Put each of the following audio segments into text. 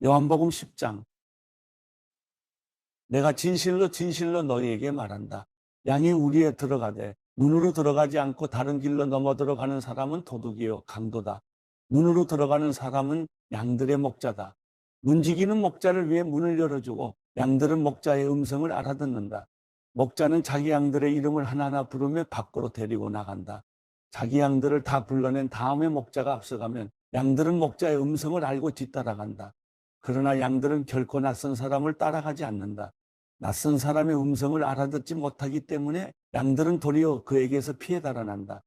요한복음 10장. 내가 진실로 진실로 너희에게 말한다. 양이 우리에 들어가되 문으로 들어가지 않고 다른 길로 넘어 들어가는 사람은 도둑이요 강도다. 문으로 들어가는 사람은 양들의 목자다. 문지기는 목자를 위해 문을 열어주고 양들은 목자의 음성을 알아듣는다. 목자는 자기 양들의 이름을 하나하나 부르며 밖으로 데리고 나간다. 자기 양들을 다 불러낸 다음에 목자가 앞서가면 양들은 목자의 음성을 알고 뒤따라간다. 그러나 양들은 결코 낯선 사람을 따라가지 않는다. 낯선 사람의 음성을 알아듣지 못하기 때문에 양들은 도리어 그에게서 피해 달아난다.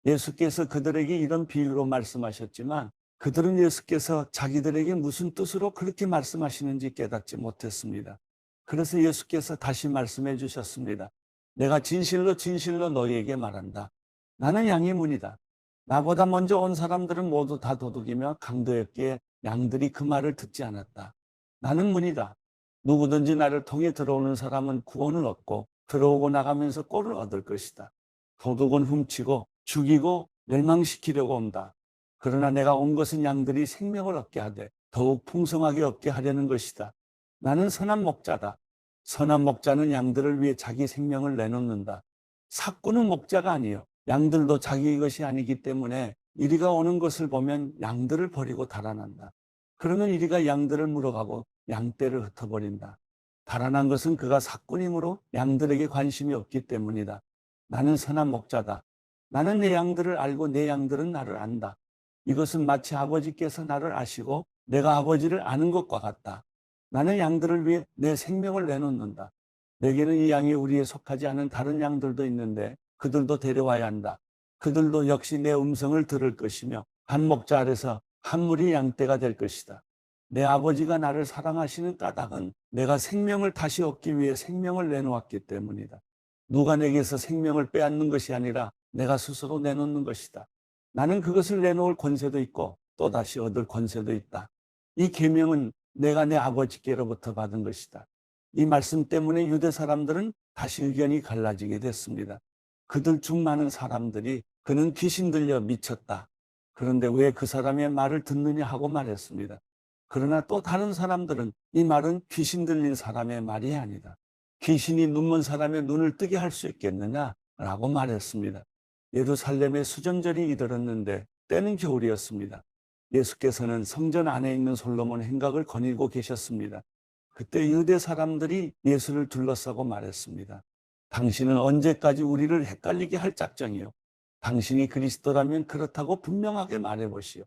예수께서 그들에게 이런 비유로 말씀하셨지만 그들은 예수께서 자기들에게 무슨 뜻으로 그렇게 말씀하시는지 깨닫지 못했습니다. 그래서 예수께서 다시 말씀해 주셨습니다. 내가 진실로 진실로 너희에게 말한다. 나는 양의 문이다. 나보다 먼저 온 사람들은 모두 다 도둑이며 강도였기에 양들이 그 말을 듣지 않았다. 나는 문이다. 누구든지 나를 통해 들어오는 사람은 구원을 얻고 들어오고 나가면서 꼴을 얻을 것이다. 도둑은 훔치고 죽이고 멸망시키려고 온다. 그러나 내가 온 것은 양들이 생명을 얻게 하되 더욱 풍성하게 얻게 하려는 것이다. 나는 선한 목자다. 선한 목자는 양들을 위해 자기 생명을 내놓는다. 삭구는 목자가 아니요 양들도 자기 것이 아니기 때문에 이리가 오는 것을 보면 양들을 버리고 달아난다. 그러면 이리가 양들을 물어가고 양떼를 흩어버린다. 달아난 것은 그가 삭군이므로 양들에게 관심이 없기 때문이다. 나는 선한 목자다. 나는 내 양들을 알고 내 양들은 나를 안다. 이것은 마치 아버지께서 나를 아시고 내가 아버지를 아는 것과 같다. 나는 양들을 위해 내 생명을 내놓는다. 내게는 이 양이 우리에 속하지 않은 다른 양들도 있는데 그들도 데려와야 한다. 그들도 역시 내 음성을 들을 것이며 한 목자 아래서 한 무리 양떼가 될 것이다. 내 아버지가 나를 사랑하시는 까닭은 내가 생명을 다시 얻기 위해 생명을 내놓았기 때문이다. 누가 내게서 생명을 빼앗는 것이 아니라 내가 스스로 내놓는 것이다. 나는 그것을 내놓을 권세도 있고 또다시 얻을 권세도 있다. 이 계명은 내가 내 아버지께로부터 받은 것이다. 이 말씀 때문에 유대 사람들은 다시 의견이 갈라지게 됐습니다. 그들 중 많은 사람들이 그는 귀신 들려 미쳤다. 그런데 왜 그 사람의 말을 듣느냐 하고 말했습니다. 그러나 또 다른 사람들은 이 말은 귀신 들린 사람의 말이 아니다. 귀신이 눈먼 사람의 눈을 뜨게 할 수 있겠느냐라고 말했습니다. 예루살렘에 수정절이 이르렀는데 때는 겨울이었습니다. 예수께서는 성전 안에 있는 솔로몬 행각을 거닐고 계셨습니다. 그때 유대 사람들이 예수를 둘러싸고 말했습니다. 당신은 언제까지 우리를 헷갈리게 할 작정이요? 당신이 그리스도라면 그렇다고 분명하게 말해보시오.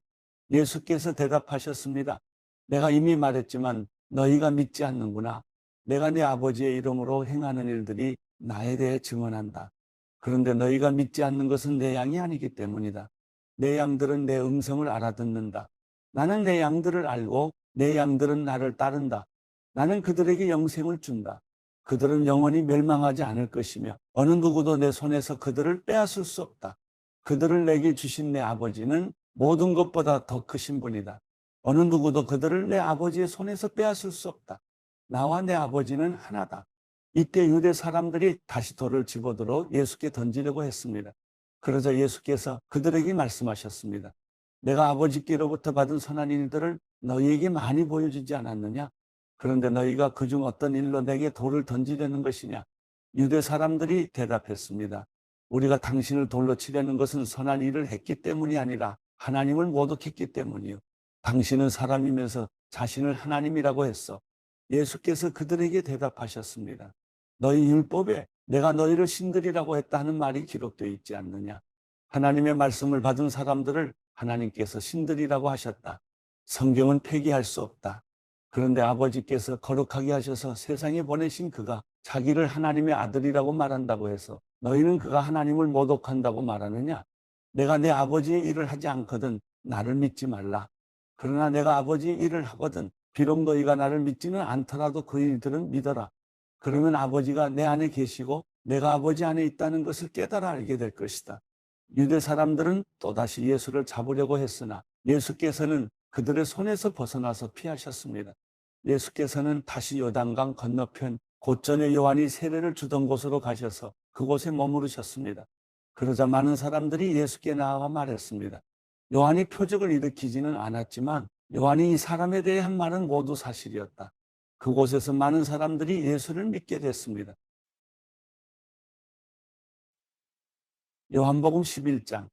예수께서 대답하셨습니다. 내가 이미 말했지만 너희가 믿지 않는구나. 내가 내 아버지의 이름으로 행하는 일들이 나에 대해 증언한다. 그런데 너희가 믿지 않는 것은 내 양이 아니기 때문이다. 내 양들은 내 음성을 알아듣는다. 나는 내 양들을 알고 내 양들은 나를 따른다. 나는 그들에게 영생을 준다. 그들은 영원히 멸망하지 않을 것이며 어느 누구도 내 손에서 그들을 빼앗을 수 없다. 그들을 내게 주신 내 아버지는 모든 것보다 더 크신 분이다. 어느 누구도 그들을 내 아버지의 손에서 빼앗을 수 없다. 나와 내 아버지는 하나다. 이때 유대 사람들이 다시 돌을 집어들어 예수께 던지려고 했습니다. 그러자 예수께서 그들에게 말씀하셨습니다. 내가 아버지께로부터 받은 선한 일들을 너희에게 많이 보여주지 않았느냐? 그런데 너희가 그중 어떤 일로 내게 돌을 던지려는 것이냐? 유대 사람들이 대답했습니다. 우리가 당신을 돌로 치려는 것은 선한 일을 했기 때문이 아니라 하나님을 모독했기 때문이요. 당신은 사람이면서 자신을 하나님이라고 했어. 예수께서 그들에게 대답하셨습니다. 너희 율법에 내가 너희를 신들이라고 했다는 말이 기록되어 있지 않느냐? 하나님의 말씀을 받은 사람들을 하나님께서 신들이라고 하셨다. 성경은 폐기할 수 없다. 그런데 아버지께서 거룩하게 하셔서 세상에 보내신 그가 자기를 하나님의 아들이라고 말한다고 해서 너희는 그가 하나님을 모독한다고 말하느냐? 내가 내 아버지의 일을 하지 않거든 나를 믿지 말라. 그러나 내가 아버지의 일을 하거든 비록 너희가 나를 믿지는 않더라도 그 일들은 믿어라. 그러면 아버지가 내 안에 계시고 내가 아버지 안에 있다는 것을 깨달아 알게 될 것이다. 유대 사람들은 또다시 예수를 잡으려고 했으나 예수께서는 그들의 손에서 벗어나서 피하셨습니다. 예수께서는 다시 요단강 건너편 곧 전에 요한이 세례를 주던 곳으로 가셔서 그곳에 머무르셨습니다. 그러자 많은 사람들이 예수께 나아가 말했습니다. 요한이 표적을 일으키지는 않았지만 요한이 이 사람에 대해 한 말은 모두 사실이었다. 그곳에서 많은 사람들이 예수를 믿게 됐습니다. 요한복음 11장.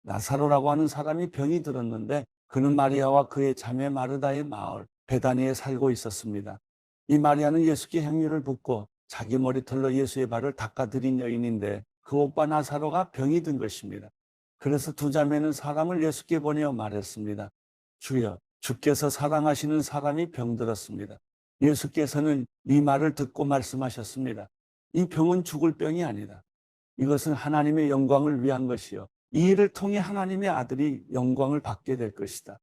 나사로라고 하는 사람이 병이 들었는데 그는 마리아와 그의 자매 마르다의 마을 베다니에 살고 있었습니다. 이 마리아는 예수께 향유를 붓고 자기 머리털로 예수의 발을 닦아드린 여인인데 그 오빠 나사로가 병이 든 것입니다. 그래서 두 자매는 사람을 예수께 보내어 말했습니다. 주여, 주께서 사랑하시는 사람이 병들었습니다. 예수께서는 이 말을 듣고 말씀하셨습니다. 이 병은 죽을 병이 아니다. 이것은 하나님의 영광을 위한 것이요. 이 일을 통해 하나님의 아들이 영광을 받게 될 것이다.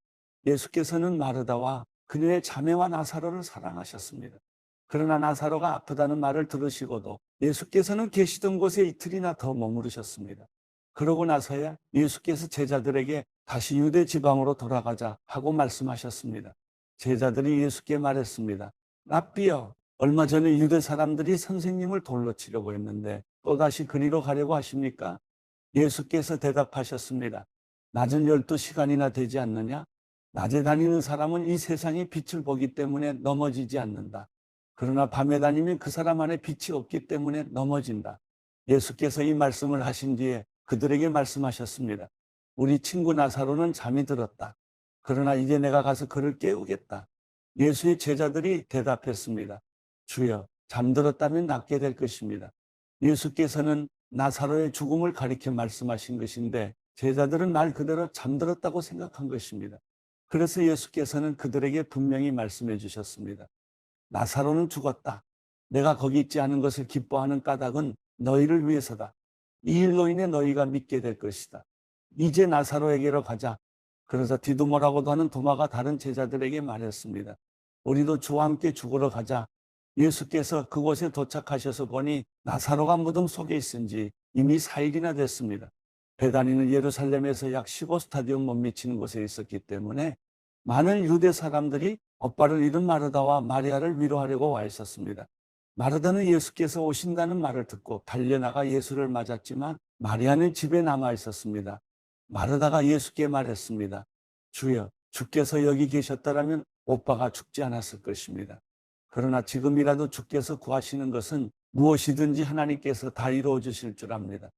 예수께서는 마르다와 그녀의 자매와 나사로를 사랑하셨습니다. 그러나 나사로가 아프다는 말을 들으시고도 예수께서는 계시던 곳에 이틀이나 더 머무르셨습니다. 그러고 나서야 예수께서 제자들에게 다시 유대 지방으로 돌아가자 하고 말씀하셨습니다. 제자들이 예수께 말했습니다. 랍비여, 얼마 전에 유대 사람들이 선생님을 돌로 치려고 했는데 또다시 그리로 가려고 하십니까? 예수께서 대답하셨습니다. 낮은 12시간이나 되지 않느냐? 낮에 다니는 사람은 이 세상의 빛을 보기 때문에 넘어지지 않는다. 그러나 밤에 다니면 그 사람 안에 빛이 없기 때문에 넘어진다. 예수께서 이 말씀을 하신 뒤에 그들에게 말씀하셨습니다. 우리 친구 나사로는 잠이 들었다. 그러나 이제 내가 가서 그를 깨우겠다. 예수의 제자들이 대답했습니다. 주여, 잠들었다면 낫게 될 것입니다. 예수께서는 나사로의 죽음을 가리켜 말씀하신 것인데 제자들은 말 그대로 잠들었다고 생각한 것입니다. 그래서 예수께서는 그들에게 분명히 말씀해 주셨습니다. 나사로는 죽었다. 내가 거기 있지 않은 것을 기뻐하는 까닭은 너희를 위해서다. 이 일로 인해 너희가 믿게 될 것이다. 이제 나사로에게로 가자. 그래서 디두모라고도 하는 도마가 다른 제자들에게 말했습니다. 우리도 주와 함께 죽으러 가자. 예수께서 그곳에 도착하셔서 보니 나사로가 무덤 속에 있은 지 이미 4일이나 됐습니다. 베다니는 예루살렘에서 약 15스타디움 못 미치는 곳에 있었기 때문에 많은 유대 사람들이 오빠를 잃은 마르다와 마리아를 위로하려고 와 있었습니다. 마르다는 예수께서 오신다는 말을 듣고 달려나가 예수를 맞았지만 마리아는 집에 남아 있었습니다. 마르다가 예수께 말했습니다. 주여, 주께서 여기 계셨더라면 오빠가 죽지 않았을 것입니다. 그러나 지금이라도 주께서 구하시는 것은 무엇이든지 하나님께서 다 이루어 주실 줄 압니다.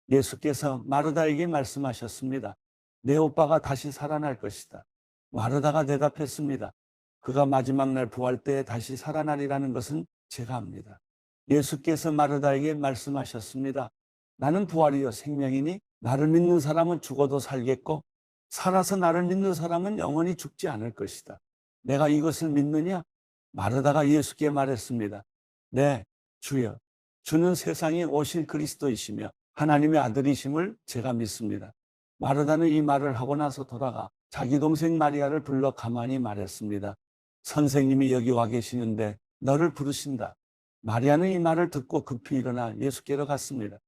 예수께서 마르다에게 말씀하셨습니다. 내 오빠가 다시 살아날 것이다. 마르다가 대답했습니다. 그가 마지막 날 부활 때에 다시 살아나리라는 것은 제가 압니다. 예수께서 마르다에게 말씀하셨습니다. 나는 부활이요 생명이니 나를 믿는 사람은 죽어도 살겠고 살아서 나를 믿는 사람은 영원히 죽지 않을 것이다. 내가 이것을 믿느냐? 마르다가 예수께 말했습니다. 네, 주여. 주는 세상에 오실 그리스도이시며 하나님의 아들이심을 제가 믿습니다. 마르다는 이 말을 하고 나서 돌아가 자기 동생 마리아를 불러 가만히 말했습니다. 선생님이 여기 와 계시는데 너를 부르신다. 마리아는 이 말을 듣고 급히 일어나 예수께로 갔습니다.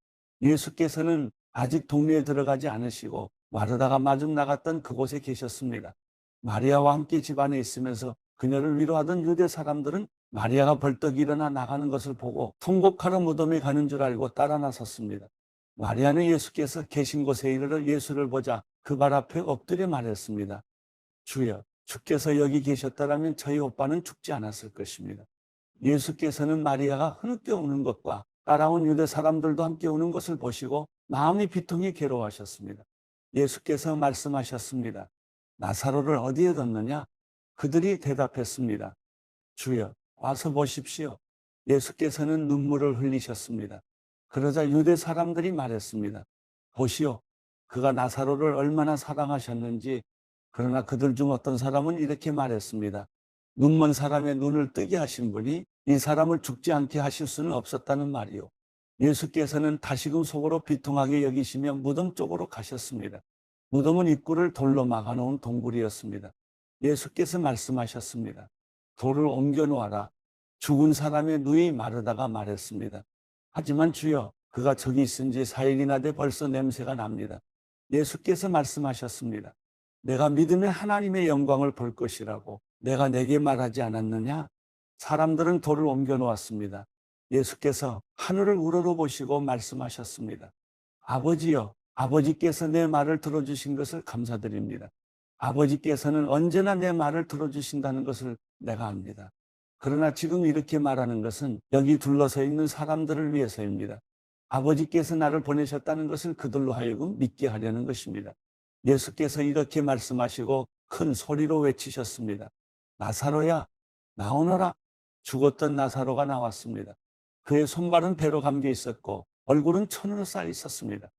예수께서는 아직 동네에 들어가지 않으시고 마르다가 마중 나갔던 그곳에 계셨습니다. 마리아와 함께 집안에 있으면서 그녀를 위로하던 유대 사람들은 마리아가 벌떡 일어나 나가는 것을 보고 통곡하러 무덤에 가는 줄 알고 따라 나섰습니다. 마리아는 예수께서 계신 곳에 이르러 예수를 보자 그 발 앞에 엎드려 말했습니다. 주여, 주께서 여기 계셨더라면 저희 오빠는 죽지 않았을 것입니다. 예수께서는 마리아가 흐느껴 우는 것과 따라온 유대 사람들도 함께 우는 것을 보시고 마음이 비통히 괴로워하셨습니다. 예수께서 말씀하셨습니다. 나사로를 어디에 뒀느냐? 그들이 대답했습니다. 주여, 와서 보십시오. 예수께서는 눈물을 흘리셨습니다. 그러자 유대 사람들이 말했습니다. 보시오, 그가 나사로를 얼마나 사랑하셨는지. 그러나 그들 중 어떤 사람은 이렇게 말했습니다. 눈먼 사람의 눈을 뜨게 하신 분이 이 사람을 죽지 않게 하실 수는 없었다는 말이요. 예수께서는 다시금 속으로 비통하게 여기시며 무덤 쪽으로 가셨습니다. 무덤은 입구를 돌로 막아놓은 동굴이었습니다. 예수께서 말씀하셨습니다. 돌을 옮겨 놓아라. 죽은 사람의 누이 마르다가 말했습니다. 하지만 주여, 그가 저기 있은 지 4일이나 돼 벌써 냄새가 납니다. 예수께서 말씀하셨습니다. 내가 믿으면 하나님의 영광을 볼 것이라고 내가 내게 말하지 않았느냐? 사람들은 돌을 옮겨 놓았습니다. 예수께서 하늘을 우러러보시고 말씀하셨습니다. 아버지여, 아버지께서 내 말을 들어주신 것을 감사드립니다. 아버지께서는 언제나 내 말을 들어주신다는 것을 내가 압니다. 그러나 지금 이렇게 말하는 것은 여기 둘러서 있는 사람들을 위해서입니다. 아버지께서 나를 보내셨다는 것을 그들로 하여금 믿게 하려는 것입니다. 예수께서 이렇게 말씀하시고 큰 소리로 외치셨습니다. 나사로야, 나오너라. 죽었던 나사로가 나왔습니다. 그의 손발은 배로 감겨 있었고 얼굴은 천으로 쌓여 있었습니다.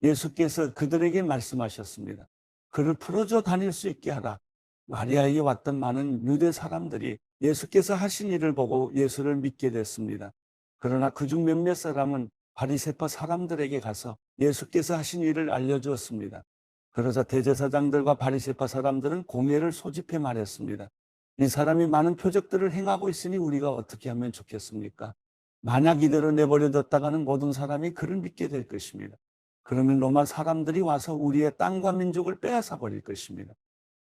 예수께서 그들에게 말씀하셨습니다. 그를 풀어줘 다닐 수 있게 하라. 마리아에게 왔던 많은 유대 사람들이 예수께서 하신 일을 보고 예수를 믿게 됐습니다. 그러나 그중 몇몇 사람은 바리새파 사람들에게 가서 예수께서 하신 일을 알려주었습니다. 그러자 대제사장들과 바리새파 사람들은 공회를 소집해 말했습니다. 이 사람이 많은 표적들을 행하고 있으니 우리가 어떻게 하면 좋겠습니까? 만약 이대로 내버려뒀다가는 모든 사람이 그를 믿게 될 것입니다. 그러면 로마 사람들이 와서 우리의 땅과 민족을 빼앗아 버릴 것입니다.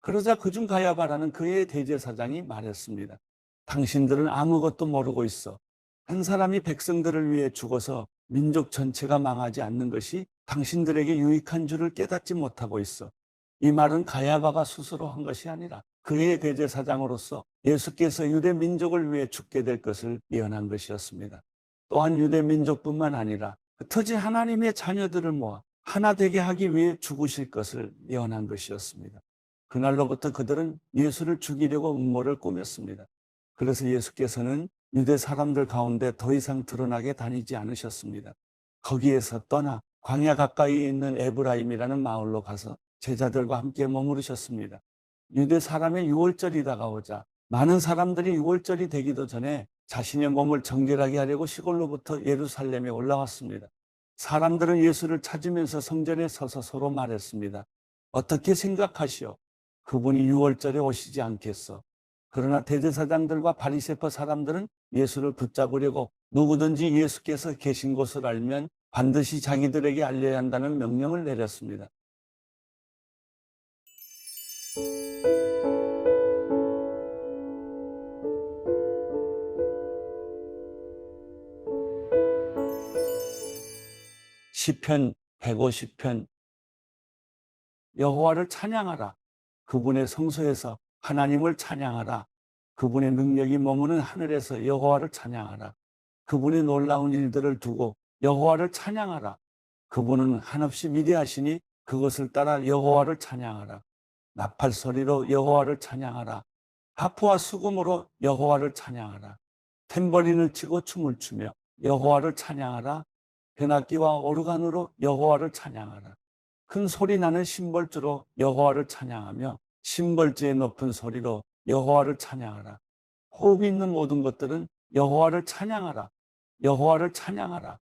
그러자 그중 가야바라는 그의 대제사장이 말했습니다. 당신들은 아무것도 모르고 있어. 한 사람이 백성들을 위해 죽어서 민족 전체가 망하지 않는 것이 당신들에게 유익한 줄을 깨닫지 못하고 있어. 이 말은 가야바가 스스로 한 것이 아니라 그의 대제사장으로서 예수께서 유대 민족을 위해 죽게 될 것을 예언한 것이었습니다. 또한 유대 민족뿐만 아니라 흩어진 하나님의 자녀들을 모아 하나 되게 하기 위해 죽으실 것을 예언한 것이었습니다. 그날로부터 그들은 예수를 죽이려고 음모를 꾸몄습니다. 그래서 예수께서는 유대 사람들 가운데 더 이상 드러나게 다니지 않으셨습니다. 거기에서 떠나 광야 가까이에 있는 에브라임이라는 마을로 가서 제자들과 함께 머무르셨습니다. 유대 사람의 유월절이 다가오자 많은 사람들이 유월절이 되기도 전에 자신의 몸을 정결하게 하려고 시골로부터 예루살렘에 올라왔습니다. 사람들은 예수를 찾으면서 성전에 서서 서로 말했습니다. 어떻게 생각하시오? 그분이 유월절에 오시지 않겠어. 그러나 대제사장들과 바리새파 사람들은 예수를 붙잡으려고 누구든지 예수께서 계신 곳을 알면 반드시 자기들에게 알려야 한다는 명령을 내렸습니다. 시편 150편 여호와를 찬양하라. 그분의 성소에서 하나님을 찬양하라. 그분의 능력이 머무는 하늘에서 여호와를 찬양하라. 그분의 놀라운 일들을 두고 여호와를 찬양하라. 그분은 한없이 위대하시니 그것을 따라 여호와를 찬양하라. 나팔 소리로 여호와를 찬양하라. 하프와 수금으로 여호와를 찬양하라. 탬버린을 치고 춤을 추며 여호와를 찬양하라. 변악기와 오르간으로 여호와를 찬양하라. 큰 소리 나는 심벌주로 여호와를 찬양하며 심벌주의 높은 소리로 여호와를 찬양하라. 호흡이 있는 모든 것들은 여호와를 찬양하라. 여호와를 찬양하라.